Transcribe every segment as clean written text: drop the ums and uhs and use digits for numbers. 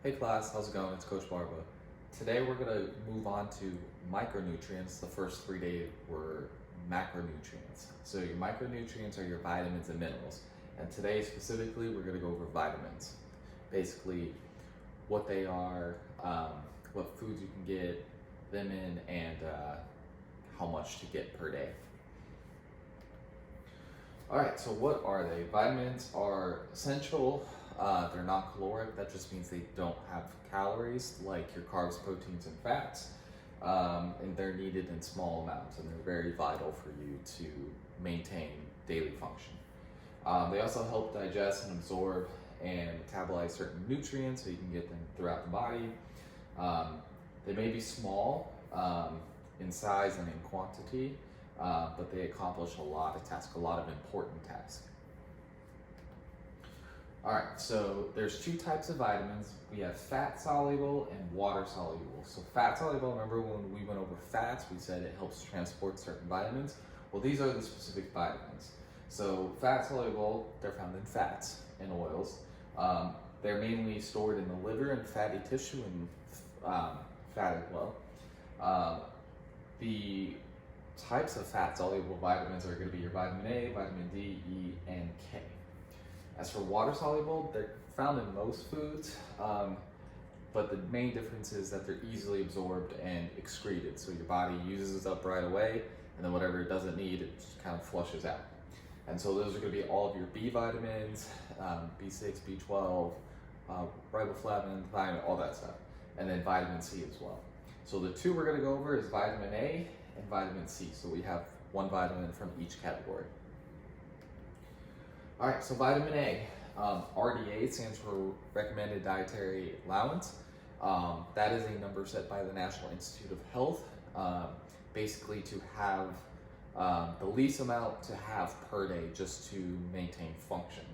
Hey class, how's it going? It's Coach Barba. Today we're going to move on to micronutrients. The first 3 days were macronutrients. So your micronutrients are your vitamins and minerals. And today specifically we're going to go over vitamins. Basically what they are, what foods you can get them in, and how much to get per day. Alright, so what are they? Vitamins are essential. They're non-caloric. That just means they don't have calories like your carbs, proteins, and fats. And they're needed in small amounts, and they're very vital for you to maintain daily function. They also help digest and absorb and metabolize certain nutrients so you can get them throughout the body. They may be small in size and in quantity, but they accomplish a lot of tasks, a lot of important tasks. All right, so there's two types of vitamins. We have fat soluble and water soluble. So fat soluble, remember when we went over fats, we said it helps transport certain vitamins. Well, these are the specific vitamins. So fat soluble, they're found in fats and oils. They're mainly stored in the liver and fatty tissue and fat as well. The types of fat soluble vitamins are going to be your vitamin A, vitamin D, E, and K. As for water soluble, they're found in most foods, but the main difference is that they're easily absorbed and excreted. So your body uses it up right away, and then whatever it doesn't need, it just kind of flushes out. And so those are going to be all of your B vitamins, B6, B12, riboflavin, thiamine, all that stuff, and then vitamin C as well. So the two we're going to go over is vitamin A and vitamin C. So we have one vitamin from each category. All right, so vitamin A, RDA stands for Recommended Dietary Allowance. That is a number set by the National Institute of Health, basically to have the least amount to have per day just to maintain function.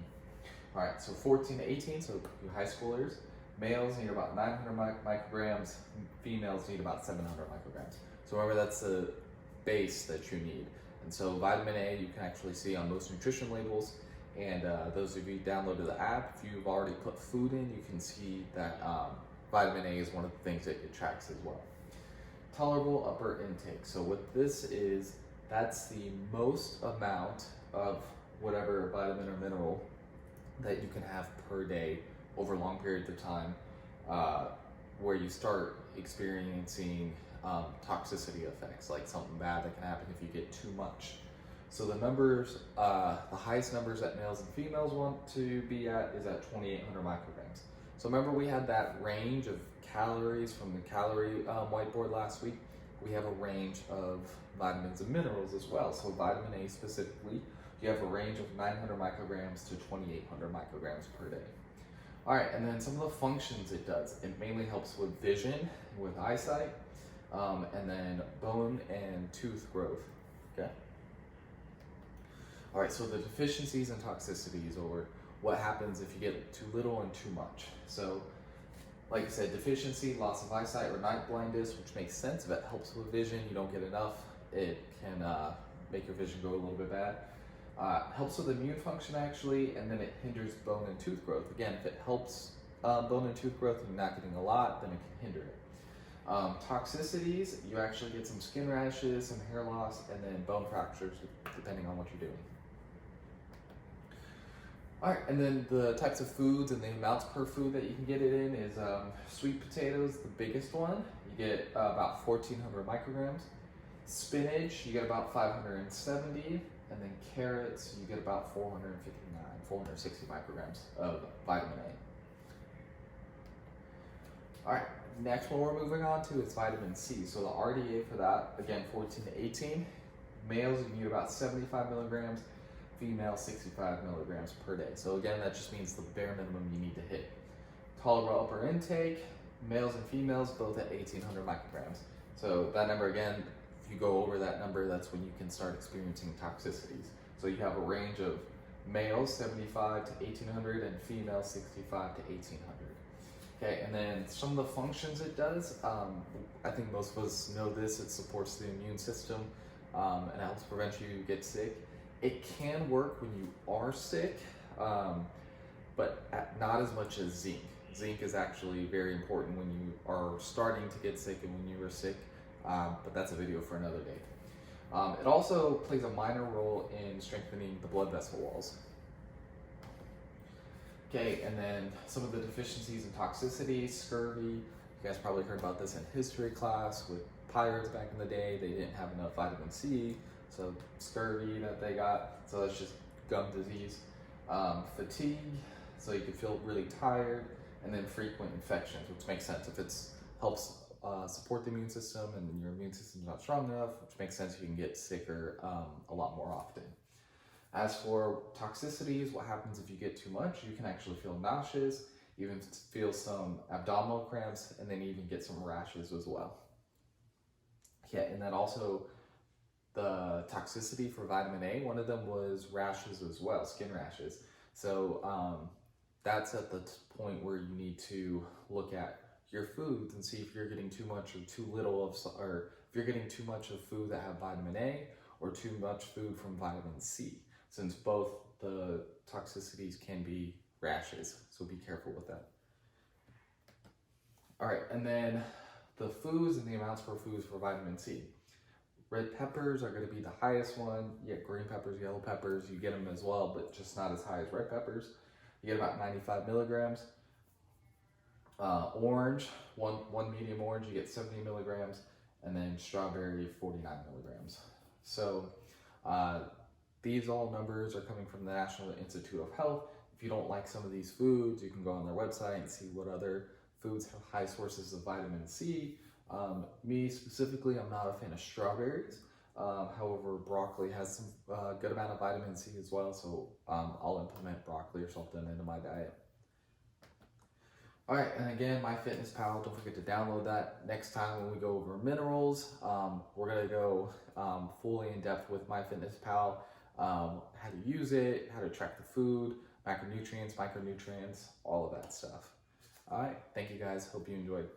All right, so 14 to 18, so you high schoolers, males need about 900 micrograms, females need about 700 micrograms. So remember, that's the base that you need. And so vitamin A you can actually see on most nutrition labels. And those of you who downloaded the app, if you've already put food in, you can see that vitamin A is one of the things that it tracks as well. Tolerable upper intake. So what this is, that's the most amount of whatever vitamin or mineral that you can have per day over long periods of time, where you start experiencing toxicity effects, like something bad that can happen if you get too much. So the numbers, the highest numbers that males and females want to be at is at 2,800 micrograms. So remember we had that range of calories from the calorie whiteboard last week. We have a range of vitamins and minerals as well. So vitamin A specifically, you have a range of 900 micrograms to 2,800 micrograms per day. All right, and then some of the functions it does. It mainly helps with vision, with eyesight, and then bone and tooth growth, okay? All right, so the deficiencies and toxicities, or what happens if you get too little and too much. So, like I said, deficiency, loss of eyesight or night blindness, which makes sense. If it helps with vision, you don't get enough, it can make your vision go a little bit bad. Helps with immune function actually, and then it hinders bone and tooth growth. Again, if it helps bone and tooth growth and you're not getting a lot, then it can hinder it. Toxicities, you actually get some skin rashes, some hair loss, and then bone fractures, depending on what you're doing. All right, and then the types of foods and the amounts per food that you can get it in is sweet potatoes, the biggest one. You get about 1,400 micrograms. Spinach, you get about 570, and then carrots, you get about 460 micrograms of vitamin A. All right, next one we're moving on to is vitamin C. So the RDA for that, again, 14 to 18. Males, you need about 75 milligrams. Female, 65 milligrams per day. So again, that just means the bare minimum you need to hit. Tolerable upper intake, males and females both at 1,800 micrograms. So that number again, if you go over that number, that's when you can start experiencing toxicities. So you have a range of males 75 to 1,800 and females 65 to 1,800. Okay, and then some of the functions it does, I think most of us know this, it supports the immune system and helps prevent you get sick. It can work when you are sick, but not as much as zinc. Zinc is actually very important when you are starting to get sick and when you were sick, but that's a video for another day. It also plays a minor role in strengthening the blood vessel walls. Okay, and then some of the deficiencies and toxicities, scurvy. You guys probably heard about this in history class with pirates back in the day. They didn't have enough vitamin C, so scurvy that they got. So that's just gum disease. Fatigue, so you can feel really tired, and then frequent infections, which makes sense if it helps support the immune system and your immune system's not strong enough, which makes sense you can get sicker a lot more often. As for toxicities, what happens if you get too much? You can actually feel nauseous, even feel some abdominal cramps, and then even get some rashes as well. Yeah, and then also the toxicity for vitamin A, one of them was rashes as well, skin rashes. So that's at the point where you need to look at your foods and see if you're getting too much or too little of, or if you're getting too much of food that have vitamin A or too much food from vitamin C, since both the toxicities can be rashes, so be careful with that. All right, and then the foods and the amounts for foods for vitamin C. Red peppers are going to be the highest one. You get green peppers, yellow peppers, you get them as well, but just not as high as red peppers. You get about 95 milligrams. Orange, one medium orange, you get 70 milligrams, and then strawberry, 49 milligrams. So these all numbers are coming from the National Institute of Health. If you don't like some of these foods, you can go on their website and see what other foods have high sources of vitamin C. Me specifically, I'm not a fan of strawberries. However, broccoli has some good amount of vitamin C as well, so I'll implement broccoli or something into my diet. All right, and again, MyFitnessPal, don't forget to download that. Next time when we go over minerals, we're gonna go fully in depth with MyFitnessPal, how to use it, how to track the food, micronutrients, all of that stuff. All right, thank you guys, hope you enjoyed.